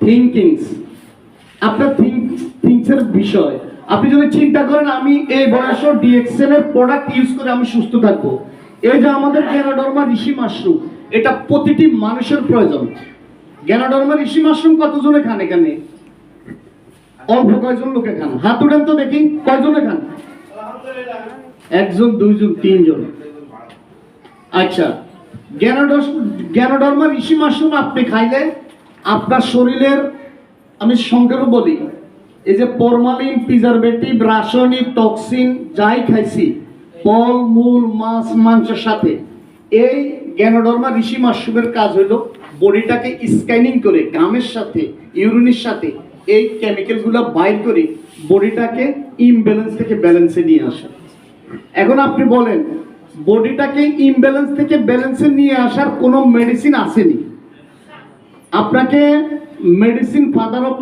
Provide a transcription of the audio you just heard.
Thinkings, আপনার থিংসের বিষয়। আপনি যদি চিন্তা করেন আমি এই বয়সে ডিএক্সএল এর প্রোডাক্ট ইউজ করে আমি সুস্থ থাকবো, এই যে আমাদের গ্যানোডার্মা ঋষি মাশরুম, এটা প্রতিটি মানুষের প্রয়োজন। গ্যানোডার্মা ঋষি মাশরুম কতজনে খান এখানে? অল্প কয়জন লোকে খান? হাত উঠান তো দেখি, কয়জনে খান? একজন, দুইজন, তিনজন। আচ্ছা, গ্যানোডার্মা ঋষি মাশরুম আপনি খাইলে আপনার শরীরের, আমি সংক্ষেপে বলি, এই যে ফরমালিন, প্রিজারভেটিভ, রাসায়নিক, টক্সিন যাই খাইছি ফল মূল মাছ মাংসের সাথে, এই গ্যানোডার্মা ঋষি মাশরুমের কাজ হলো বডিটাকে স্ক্যানিং করে ঘামের সাথে ইউরিনের সাথে এই কেমিক্যালগুলো বাইর করে বডিটাকে ইমব্যালেন্স থেকে ব্যালেন্সে নিয়ে আসে। এখন আপনি বলেন বডিটাকে ইমব্যালেন্স থেকে ব্যালেন্সে নিয়ে আসার কোনো মেডিসিন আসেনি? আপনাকে মেডিসিন ফাদার অফ